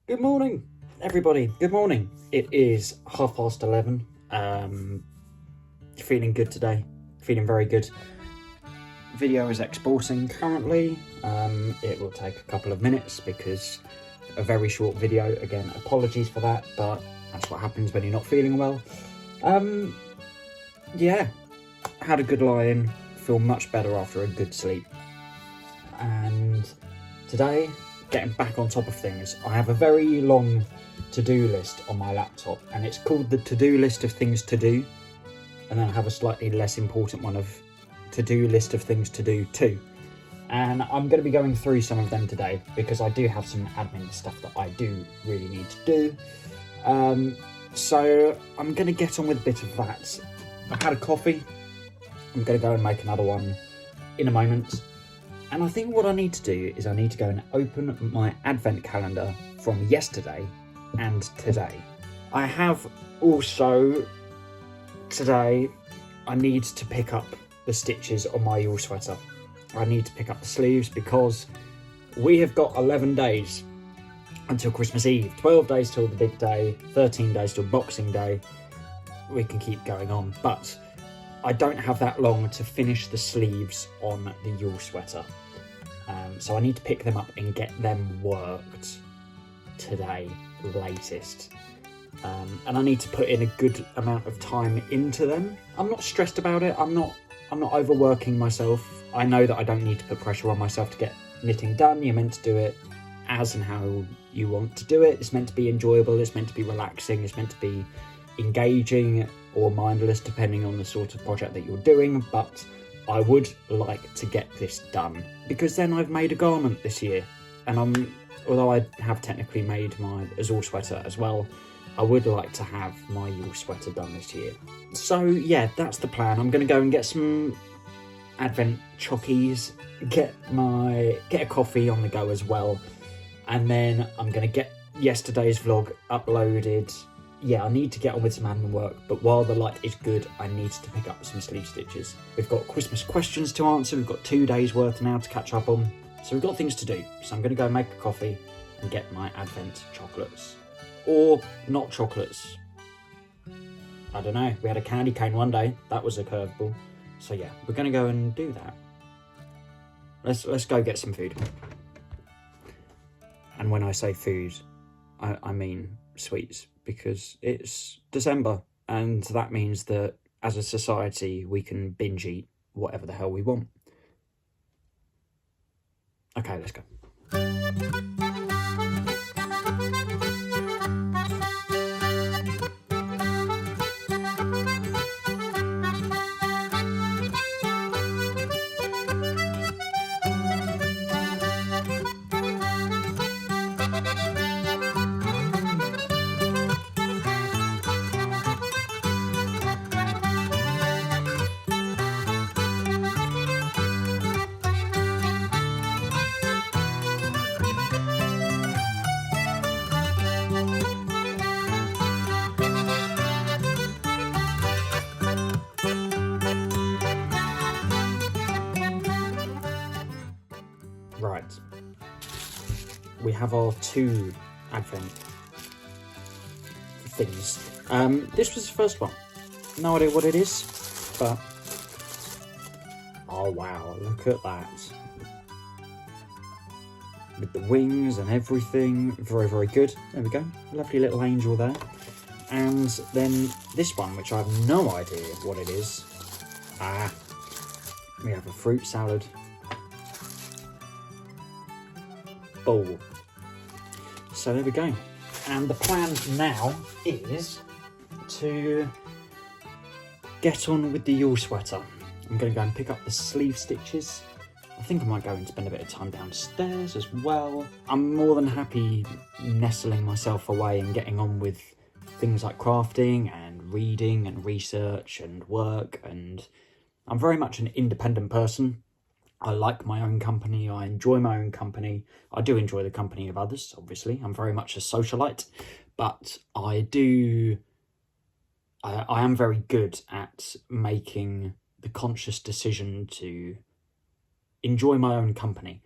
Good morning, everybody. Good morning. It is 11:30. Feeling good today. Feeling very good. Video is exporting currently. It will take a couple of minutes because a very short video. Again, apologies for that, but that's what happens when you're not feeling well. Yeah, had a good lie-in. Feel much better after a good sleep. And today, getting back on top of things, I have a very long to-do list on my laptop, and it's called the to-do list of things to do, and then I have a slightly less important one of to-do list of things to do too. And I'm going to be going through some of them today because I do have some admin stuff that I do really need to do. So I'm going to get on with a bit of that. I've had a coffee. I'm going to go and make another one in a moment. And I think what I need to do is I need to go and open my advent calendar from yesterday and today. I have also, today, I need to pick up the stitches on my Yule sweater. I need to pick up the sleeves because we have got 11 days until Christmas Eve, 12 days till the big day, 13 days till Boxing Day. We can keep going on, but I don't have that long to finish the sleeves on the Yule sweater. So I need to pick them up and get them worked today, latest. And I need to put in a good amount of time into them. I'm not stressed about it. I'm not overworking myself. I know that I don't need to put pressure on myself to get knitting done. You're meant to do it as and how you want to do it. It's meant to be enjoyable. It's meant to be relaxing. It's meant to be engaging or mindless, depending on the sort of project that you're doing. But I would like to get this done because then I've made a garment this year, and although I have technically made my Azure sweater as well, I would like to have my Yule sweater done this year. So yeah, that's the plan. I'm going to go and get some advent chockies, get a coffee on the go as well, and then I'm going to get yesterday's vlog uploaded. Yeah, I need to get on with some admin work, but while the light is good, I need to pick up some sleeve stitches. We've got Christmas questions to answer. We've got 2 days worth now to catch up on. So we've got things to do. So I'm going to go make a coffee and get my advent chocolates. Or not chocolates. I don't know. We had a candy cane one day. That was a curveball. So yeah, we're going to go and do that. Let's go get some food. And when I say food, I mean sweets, because it's December, and that means that as a society we can binge eat whatever the hell we want. Okay, let's go. Right, we have our 2 advent things. This was the first one. No idea what it is, but oh wow, look at that. With the wings and everything, very, very good. There we go, lovely little angel there. And then this one, which I have no idea what it is. We have a fruit salad bowl. So there we go. And the plan now is to get on with the Yule sweater. I'm going to go and pick up the sleeve stitches. I think I might go and spend a bit of time downstairs as well. I'm more than happy nestling myself away and getting on with things like crafting and reading and research and work, and I'm very much an independent person. I like my own company. I enjoy my own company. I do enjoy the company of others, obviously. I'm very much a socialite, but I am very good at making the conscious decision to enjoy my own company.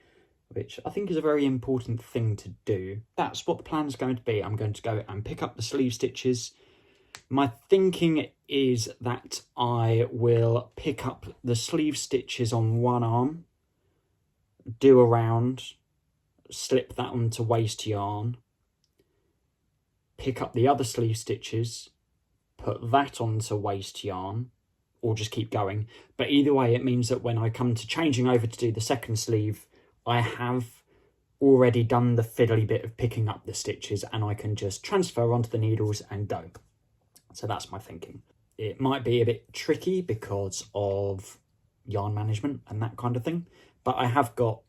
which I think is a very important thing to do. That's what the plan is going to be. I'm going to go and pick up the sleeve stitches. My thinking is that I will pick up the sleeve stitches on one arm, do a round, slip that onto waste yarn, pick up the other sleeve stitches, put that onto waste yarn, or just keep going. But either way, it means that when I come to changing over to do the second sleeve, I have already done the fiddly bit of picking up the stitches and I can just transfer onto the needles and go. So that's my thinking. It might be a bit tricky because of yarn management and that kind of thing, but I have got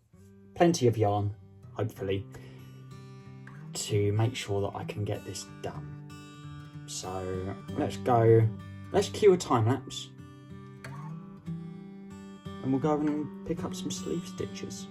plenty of yarn, hopefully, to make sure that I can get this done. So let's go, let's cue a time lapse and we'll go and pick up some sleeve stitches.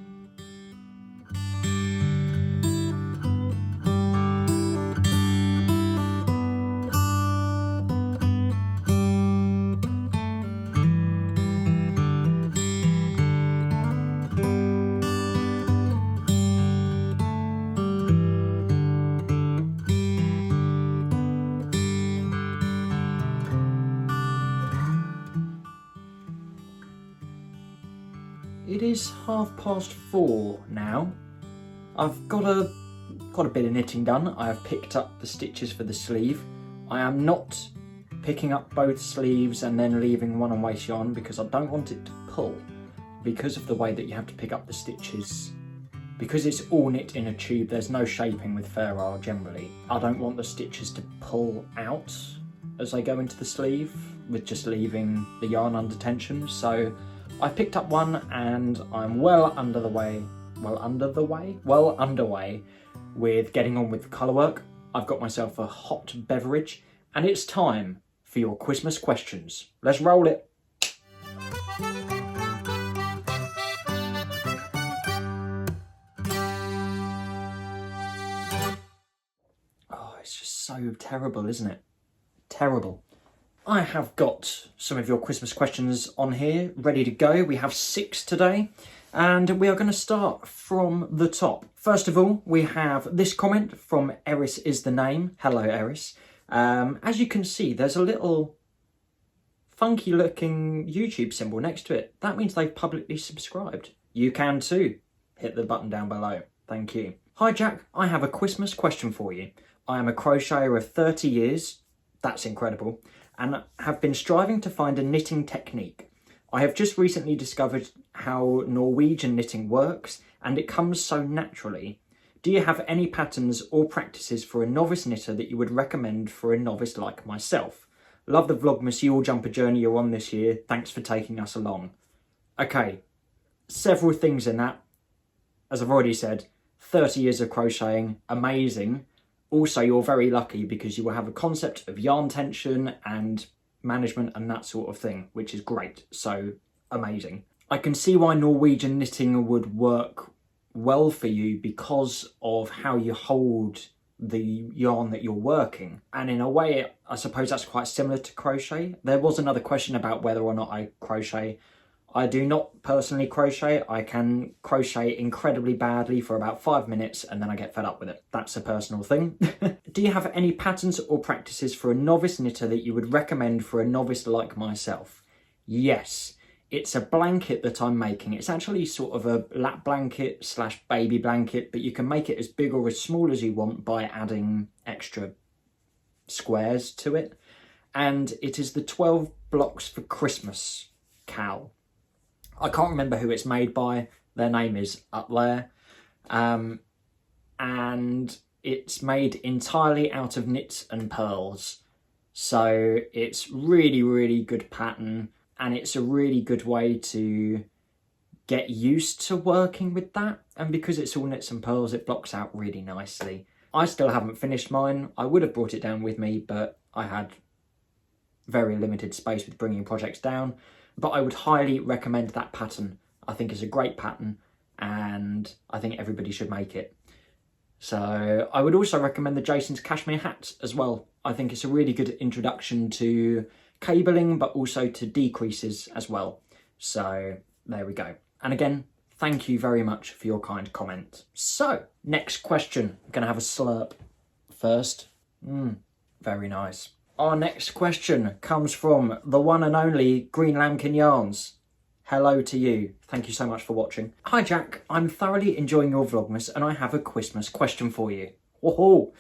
It is 4:30 now. I've got a bit of knitting done. I have picked up the stitches for the sleeve. I am not picking up both sleeves and then leaving one on waste yarn because I don't want it to pull. Because of the way that you have to pick up the stitches, because it's all knit in a tube, there's no shaping with ferrule generally. I don't want the stitches to pull out as they go into the sleeve with just leaving the yarn under tension. So I picked up one and I'm well underway with getting on with the colour work. I've got myself a hot beverage and it's time for your Christmas questions. Let's roll it. Oh, it's just so terrible, isn't it? Terrible. I have got some of your Christmas questions on here, ready to go. We have 6 today, and we are going to start from the top. First of all, we have this comment from Eris is the name. Hello, Eris. As you can see, there's a little funky looking YouTube symbol next to it. That means they've publicly subscribed. You can too. Hit the button down below. Thank you. Hi Jack, I have a Christmas question for you. I am a crocheter of 30 years. That's incredible. And have been striving to find a knitting technique. I have just recently discovered how Norwegian knitting works and it comes so naturally. Do you have any patterns or practices for a novice knitter that you would recommend for a novice like myself? Love the Vlogmas Yule Jumper journey you're on this year. Thanks for taking us along. Okay, several things in that. As I've already said, 30 years of crocheting, amazing. Also, you're very lucky because you will have a concept of yarn tension and management and that sort of thing, which is great. So, amazing. I can see why Norwegian knitting would work well for you because of how you hold the yarn that you're working. And in a way, I suppose that's quite similar to crochet. There was another question about whether or not I crochet. I do not personally crochet. I can crochet incredibly badly for about 5 minutes and then I get fed up with it. That's a personal thing. Do you have any patterns or practices for a novice knitter that you would recommend for a novice like myself? Yes, it's a blanket that I'm making. It's actually sort of a lap blanket / baby blanket, but you can make it as big or as small as you want by adding extra squares to it. And it is the 12 Blocks for Christmas cowl. I can't remember who it's made by. Their name is up there. And it's made entirely out of knits and pearls. So it's really, really good pattern. And it's a really good way to get used to working with that. And because it's all knits and pearls, it blocks out really nicely. I still haven't finished mine. I would have brought it down with me, but I had very limited space with bringing projects down. But I would highly recommend that pattern. I think it's a great pattern and I think everybody should make it. So I would also recommend the Jason's Cashmere hat as well. I think it's a really good introduction to cabling, but also to decreases as well. So there we go. And again, Thank you very much for your kind comment. So, next question. I'm going to have a slurp first. Very nice. Our next question comes from the one and only Green Lambkin Yarns. Hello to you. Thank you so much for watching. Hi Jack, I'm thoroughly enjoying your Vlogmas and I have a Christmas question for you. Whoa!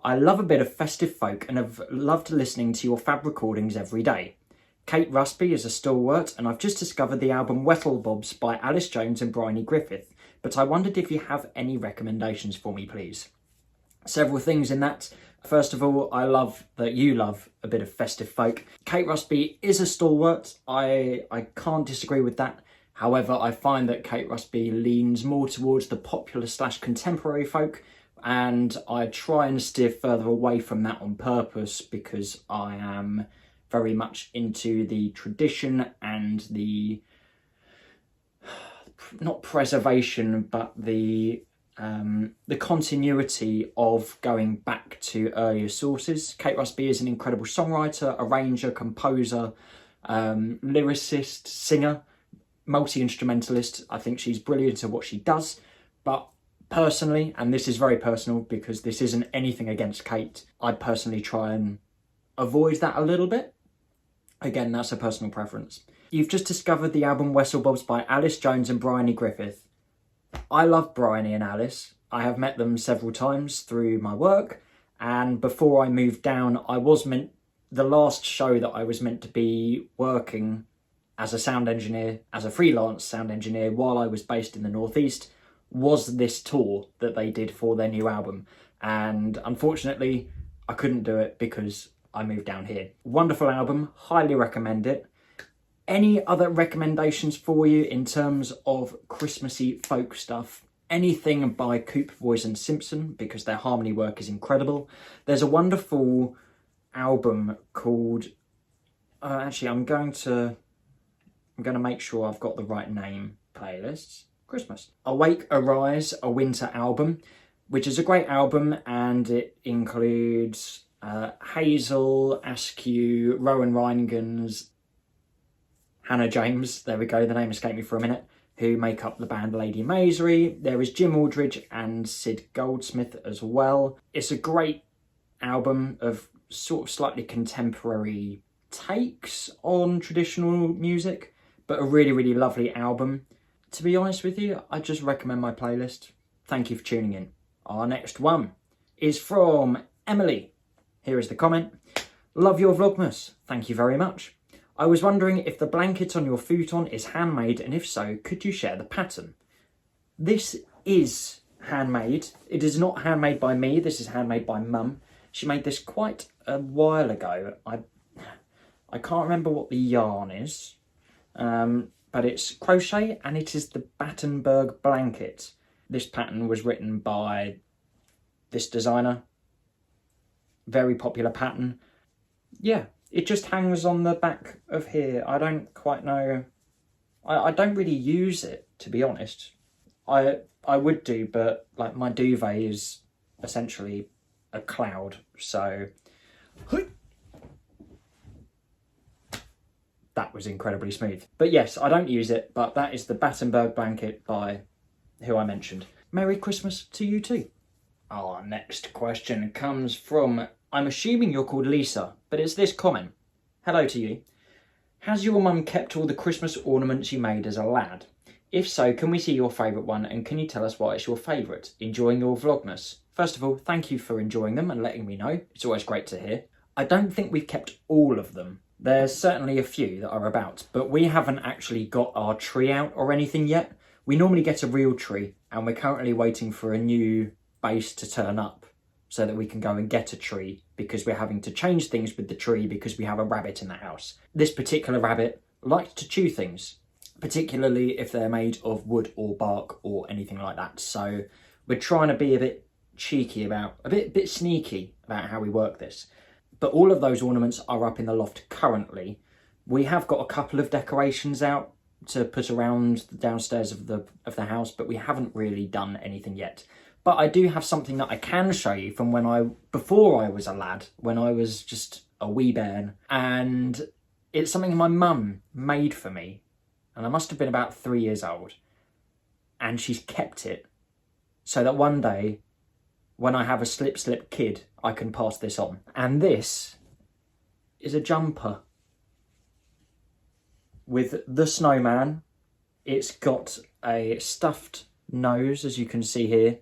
I love a bit of festive folk and have loved listening to your fab recordings every day. Kate Rusby is a stalwart and I've just discovered the album Wettle Bobs by Alice Jones and Bryony Griffith, but I wondered if you have any recommendations for me, please. Several things in that. First of all, I love that you love a bit of festive folk. Kate Rusby is a stalwart. I can't disagree with that. However, I find that Kate Rusby leans more towards the popular / contemporary folk, and I try and steer further away from that on purpose because I am very much into the tradition and the, not preservation, but the continuity of going back to earlier sources. Kate Rusby is an incredible songwriter, arranger, composer, lyricist, singer, multi-instrumentalist. I think she's brilliant at what she does, but personally, and this is very personal because this isn't anything against Kate, I personally try and avoid that a little bit. Again, that's a personal preference. You've just discovered the album Wettle Bobs by Alice Jones and Bryony Griffith. I love Bryony and Alice. I have met them several times through my work, and before I moved down, the last show that I was meant to be working as a sound engineer, as a freelance sound engineer, while I was based in the Northeast, was this tour that they did for their new album. And unfortunately, I couldn't do it because I moved down here. Wonderful album, highly recommend it. Any other recommendations for you in terms of Christmassy folk stuff? Anything by Coop, Voice and Simpson, because their harmony work is incredible. There's a wonderful album called, actually I'm going to make sure I've got the right name. Playlists, Christmas. Awake, Arise, a winter album, which is a great album, and it includes Hazel, Askew, Rowan Reingans, Hannah James, there we go, the name escaped me for a minute, who make up the band Lady Masery. There is Jim Aldridge and Sid Goldsmith as well. It's a great album of sort of slightly contemporary takes on traditional music, but a really, really lovely album. To be honest with you, I just recommend my playlist. Thank you for tuning in. Our next one is from Emily. Here is the comment. Love your Vlogmas. Thank you very much. I was wondering if the blanket on your futon is handmade, and if so, could you share the pattern? This is handmade. It is not handmade by me. This is handmade by Mum. She made this quite a while ago. I can't remember what the yarn is, but it's crochet, and it is the Battenberg blanket. This pattern was written by this designer. Very popular pattern. Yeah, it just hangs on the back of here. I don't quite know. I don't really use it, to be honest. I would do, but like my duvet is essentially a cloud, so that was incredibly smooth. But yes, I don't use it, but that is the Battenberg blanket by who I mentioned. Merry Christmas to you too. Our next question comes from, I'm assuming you're called Lisa, but it's this comment. Hello to you. Has your mum kept all the Christmas ornaments you made as a lad? If so, can we see your favourite one, and can you tell us why it's your favourite? Enjoying your Vlogmas. First of all, thank you for enjoying them and letting me know. It's always great to hear. I don't think we've kept all of them. There's certainly a few that are about, but we haven't actually got our tree out or anything yet. We normally get a real tree, and we're currently waiting for a new base to turn up so that we can go and get a tree, because we're having to change things with the tree because we have a rabbit in the house. This particular rabbit likes to chew things, particularly if they're made of wood or bark or anything like that. So we're trying to be a bit cheeky about, a bit sneaky about how we work this. But all of those ornaments are up in the loft currently. We have got a couple of decorations out to put around the downstairs of the house, but we haven't really done anything yet. But I do have something that I can show you from before I was a lad, when I was just a wee bairn. And it's something my mum made for me. And I must have been about 3 years old. and she's kept it so that one day when I have a slip kid, I can pass this on. And this is a jumper with the snowman. It's got a stuffed nose, as you can see here.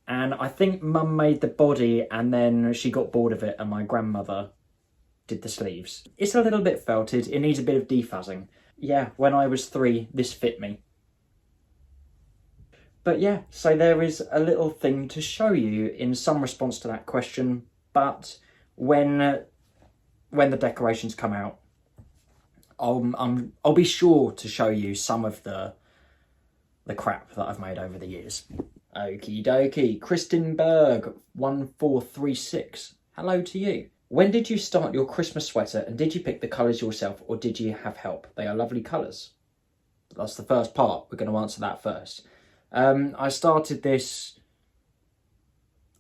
And I think Mum made the body and then she got bored of it and my grandmother did the sleeves. It's a little bit felted. It needs a bit of defuzzing. Yeah, when I was 3, this fit me. But yeah, so there is a little thing to show you in some response to that question, but when the decorations come out, I'll be sure to show you some of the crap that I've made over the years. Okie dokie. Kristin Berg 1436. Hello to you. When did you start your Christmas sweater and did you pick the colours yourself or did you have help? They are lovely colours. That's the first part. We're going to answer that first. I started this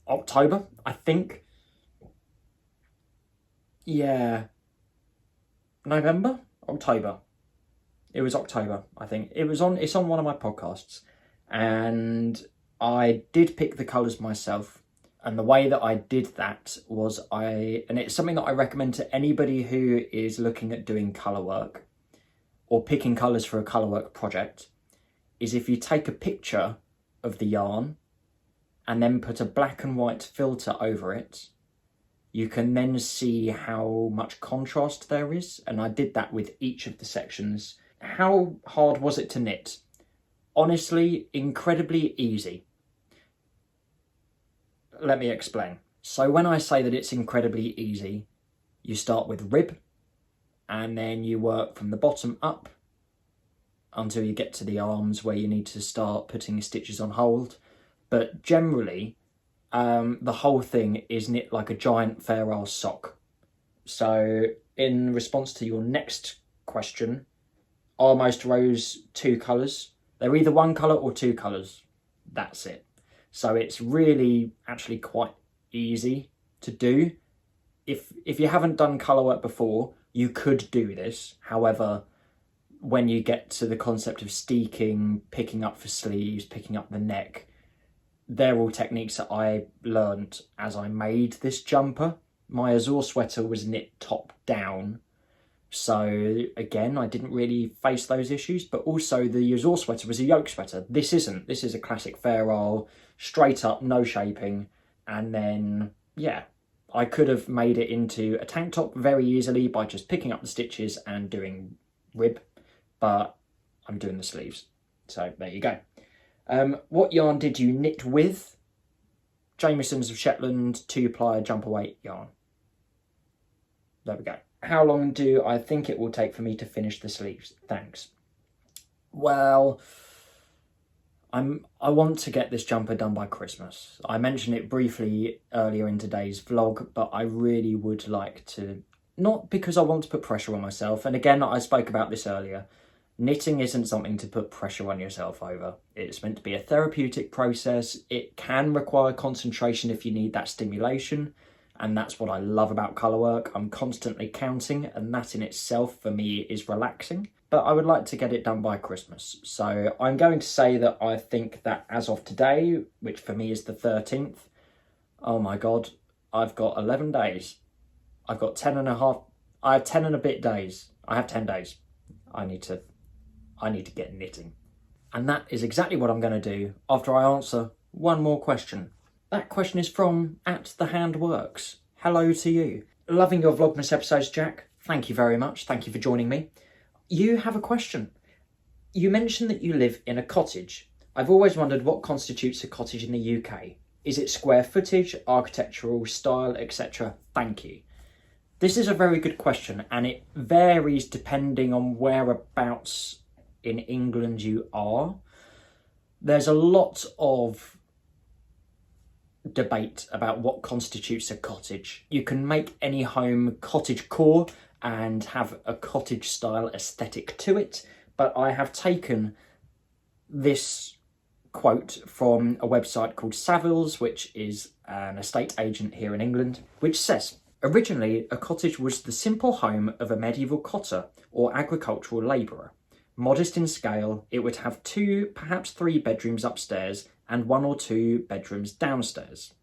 October, I think. Yeah. November? October. It was October, I think. It's on one of my podcasts. And I did pick the colours myself. And the way that I did that was and it's something that I recommend to anybody who is looking at doing colour work or picking colours for a colour work project, is if you take a picture of the yarn and then put a black and white filter over it, you can then see how much contrast there is. And I did that with each of the sections. How hard was it to knit? Honestly, incredibly easy. Let me explain. So when I say that it's incredibly easy, you start with rib and then you work from the bottom up until you get to the arms where you need to start putting stitches on hold. But generally, the whole thing is knit like a giant Fair Isle sock. So in response to your next question, are most rows 2 colours? They're either 1 colour or 2 colours. That's it. So it's really actually quite easy to do. If you haven't done colour work before, you could do this. However, when you get to the concept of steeking, picking up for sleeves, picking up the neck, they're all techniques that I learned as I made this jumper. My Azure sweater was knit top down. So again, I didn't really face those issues, but also the Azure sweater was a yoke sweater. This isn't. This is a classic Fair Isle, straight up, no shaping. And then, yeah, I could have made it into a tank top very easily by just picking up the stitches and doing rib, but I'm doing the sleeves. So there you go. What yarn did you knit with? Jamieson's of Shetland 2-ply jumper weight yarn. There we go. How long do I think it will take for me to finish the sleeves? Thanks. Well, I want to get this jumper done by Christmas. I mentioned it briefly earlier in today's vlog, but I really would like to, not because I want to put pressure on myself, and again, I spoke about this earlier, knitting isn't something to put pressure on yourself over. It's meant to be a therapeutic process. It can require concentration if you need that stimulation, and that's what I love about colour work. I'm constantly counting, and that in itself for me is relaxing. But I would like to get it done by Christmas. So I'm going to say that I think that as of today, which for me is the 13th, oh my God, I've got 11 days. I've got 10 and a half, I have 10 and a bit days. I have 10 days. I need to get knitting. And that is exactly what I'm going to do after I answer one more question. That question is from @thehandworks. Hello to you. Loving your Vlogmas episodes, Jack. Thank you very much. Thank you for joining me. You have a question. You mentioned that you live in a cottage. I've always wondered what constitutes a cottage in the UK. Is it square footage, architectural style, etc.? Thank you. This is a very good question, and it varies depending on whereabouts in England you are. There's a lot of debate about what constitutes a cottage. You can make any home cottagecore and have a cottage style aesthetic to it, but I have taken this quote from a website called Savills, which is an estate agent here in England, which says, originally a cottage was the simple home of a medieval cotter or agricultural labourer. Modest in scale, it would have 2, perhaps 3 bedrooms upstairs and 1 or 2 bedrooms downstairs.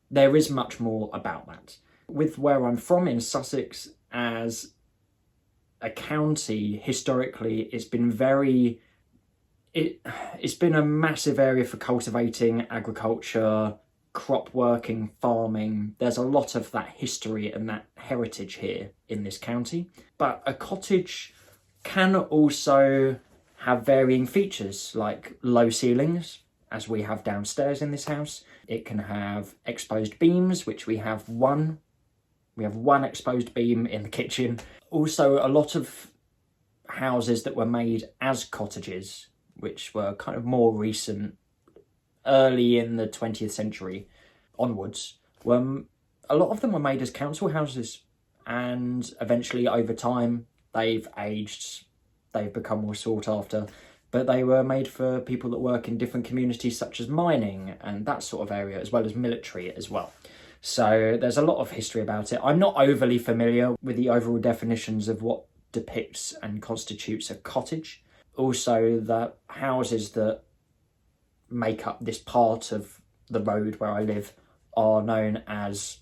There is much more about that. With where I'm from in Sussex, as a county, historically, it's been a massive area for cultivating, agriculture, crop working, farming. There's a lot of that history and that heritage here in this county. But a cottage can also have varying features, like low ceilings, as we have downstairs in this house. It can have exposed beams, which we have one. We have one exposed beam in the kitchen. Also, a lot of houses that were made as cottages, which were kind of more recent, early in the 20th century onwards, a lot of them were made as council houses, and eventually over time they've aged, they've become more sought after, but they were made for people that work in different communities such as mining and that sort of area, as well as military as well. So there's a lot of history about it. I'm not overly familiar with the overall definitions of what depicts and constitutes a cottage. Also, the houses that make up this part of the road where I live are known as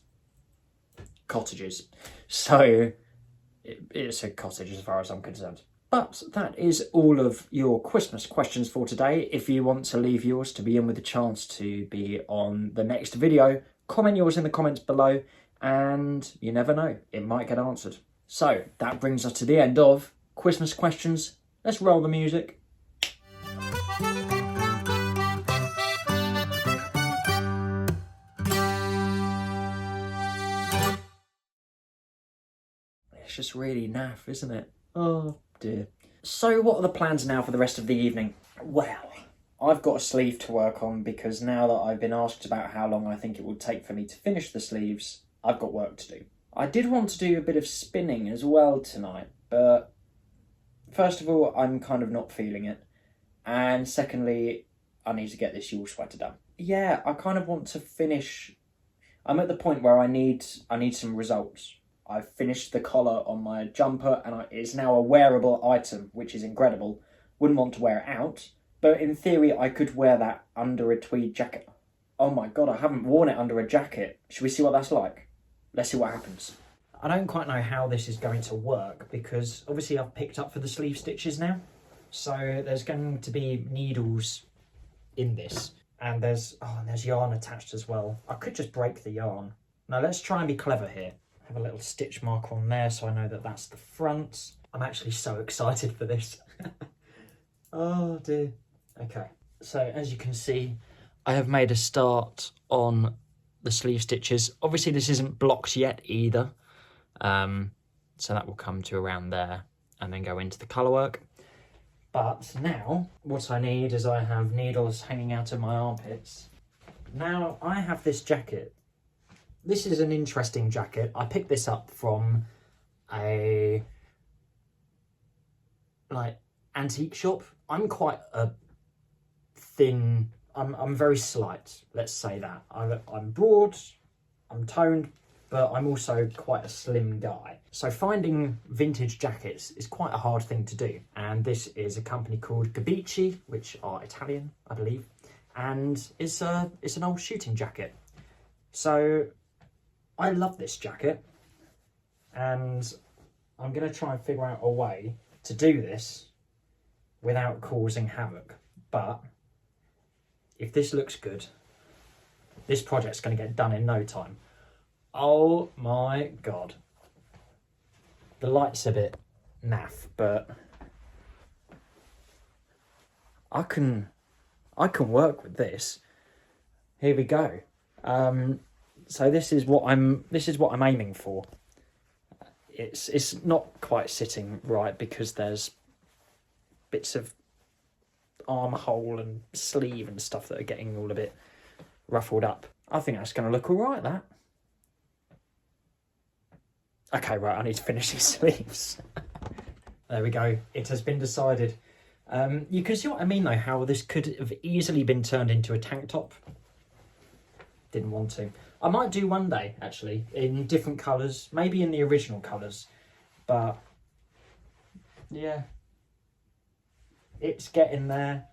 cottages. So it's a cottage as far as I'm concerned. But that is all of your Christmas questions for today. If you want to leave yours to be in with a chance to be on the next video, comment yours in the comments below, and you never know, it might get answered. So that brings us to the end of Christmas questions. Let's roll the music. It's just really naff, isn't it? Oh dear. So what are the plans now for the rest of the evening? Well, I've got a sleeve to work on, because now that I've been asked about how long I think it will take for me to finish the sleeves, I've got work to do. I did want to do a bit of spinning as well tonight, but first of all, I'm kind of not feeling it. And secondly, I need to get this yawl sweater done. Yeah, I kind of want to finish. I'm at the point where I need some results. I've finished the collar on my jumper, and it's now a wearable item, which is incredible. Wouldn't want to wear it out, but in theory, I could wear that under a tweed jacket. Oh my god, I haven't worn it under a jacket. Should we see what that's like? Let's see what happens. I don't quite know how this is going to work, because obviously I've picked up for the sleeve stitches now. So there's going to be needles in this, and there's yarn attached as well. I could just break the yarn. Now let's try and be clever here. Have a little stitch marker on there so I know that that's the front. I'm actually so excited for this. Oh dear. Okay, so as you can see, I have made a start on the sleeve stitches. Obviously this isn't blocked yet either, so that will come to around there and then go into the colour work. But now what I need is, I have needles hanging out of my armpits. Now I have this jacket. This is an interesting jacket. I picked this up from a antique shop. I'm quite a thin, I'm very slight, let's say that. I'm broad, I'm toned, but I'm also quite a slim guy. So finding vintage jackets is quite a hard thing to do. And this is a company called Gabici, which are Italian, I believe. And it's an old shooting jacket. So I love this jacket, and I'm going to try and figure out a way to do this without causing havoc. But if this looks good, this project's going to get done in no time. Oh my god. The light's a bit naff, but I can work with this. Here we go. So this is what I'm aiming for. It's not quite sitting right because there's bits of armhole and sleeve and stuff that are getting all a bit ruffled up. I think that's going to look all right, that. Okay, right, I need to finish these sleeves. There we go. It has been decided. You can see what I mean, though, how this could have easily been turned into a tank top. Didn't want to. I might do one day, actually, in different colours, maybe in the original colours, but yeah, it's getting there.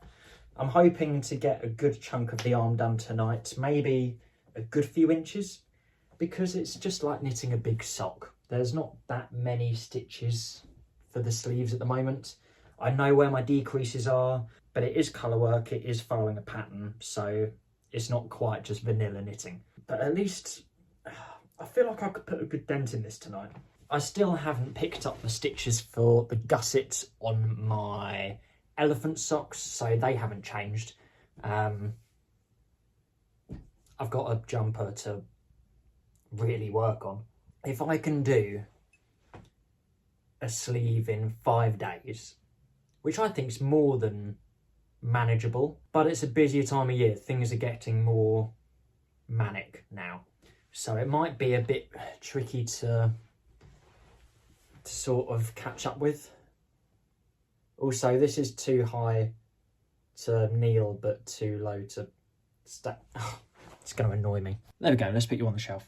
I'm hoping to get a good chunk of the arm done tonight, maybe a good few inches, because it's just like knitting a big sock. There's not that many stitches for the sleeves at the moment. I know where my decreases are, but it is colour work, it is following a pattern, so it's not quite just vanilla knitting. But at least I feel like I could put a good dent in this tonight. I still haven't picked up the stitches for the gusset on my elephant socks, so they haven't changed. I've got a jumper to really work on. If I can do a sleeve in 5 days, which I think is more than manageable, but it's a busier time of year. Things are getting more manic now, so it might be a bit tricky to sort of catch up with. Also, this is too high to kneel but too low to stack. Oh, it's going to annoy me. There we go, let's put you on the shelf.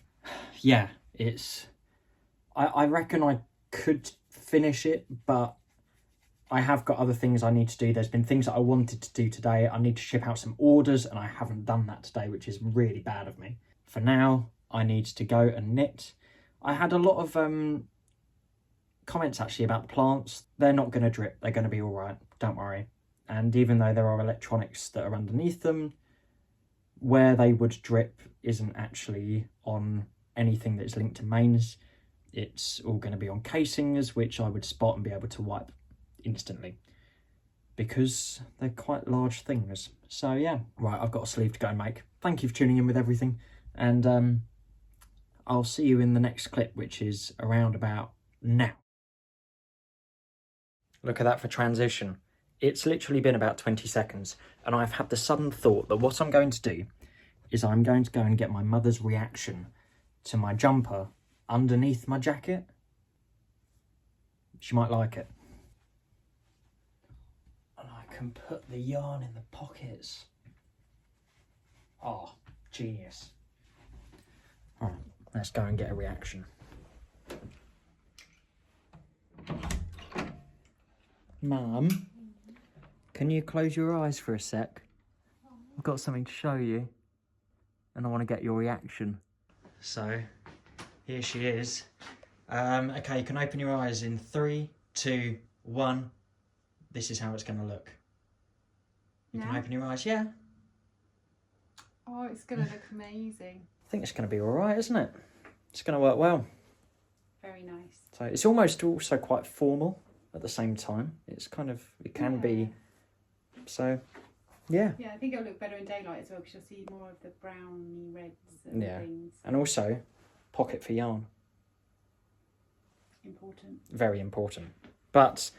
Yeah, it's... I reckon I could finish it, but I have got other things I need to do. There's been things that I wanted to do today. I need to ship out some orders, and I haven't done that today, which is really bad of me. For now, I need to go and knit. I had a lot of comments actually about the plants. They're not going to drip. They're going to be all right. Don't worry. And even though there are electronics that are underneath them, where they would drip isn't actually on anything that's linked to mains. It's all going to be on casings, which I would spot and be able to wipe instantly, because they're quite large things. So yeah, right, I've got a sleeve to go and make. Thank you for tuning in with everything, and I'll see you in the next clip, which is around about now. Look at that for transition. It's literally been about 20 seconds, and I've had the sudden thought that what I'm going to do is I'm going to go and get my mother's reaction to my jumper underneath my jacket. She might like it. And I can put the yarn in the pockets. Oh, genius. All right, let's go and get a reaction. Mum, can you close your eyes for a sec? I've got something to show you, and I want to get your reaction. So, here she is. Okay, you can open your eyes in 3, 2, 1. This is how it's going to look. You can open your eyes, yeah. Oh, it's going to look amazing. I think it's going to be all right, isn't it? It's going to work well. Very nice. So it's almost also quite formal at the same time. It's kind of, it can be, so yeah. Yeah, I think it'll look better in daylight as well, because you'll see more of the browny reds and things. And also, pocket for yarn. Important. Very important. But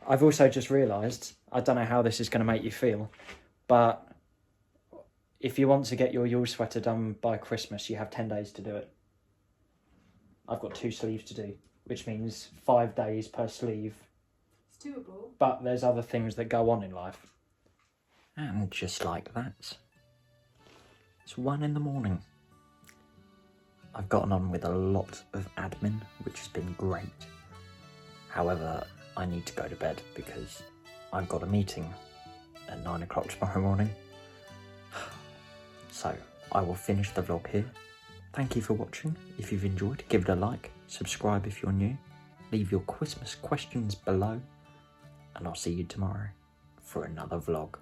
I've also just realised, I don't know how this is going to make you feel, but if you want to get your Yule sweater done by Christmas, you have 10 days to do it. I've got 2 sleeves to do, which means 5 days per sleeve. It's doable. But there's other things that go on in life. And just like that, it's 1 in the morning. I've gotten on with a lot of admin, which has been great. However, I need to go to bed because I've got a meeting at 9 o'clock tomorrow morning. So I will finish the vlog here. Thank you for watching. If you've enjoyed, give it a like, subscribe if you're new, leave your Christmas questions below, and I'll see you tomorrow for another vlog.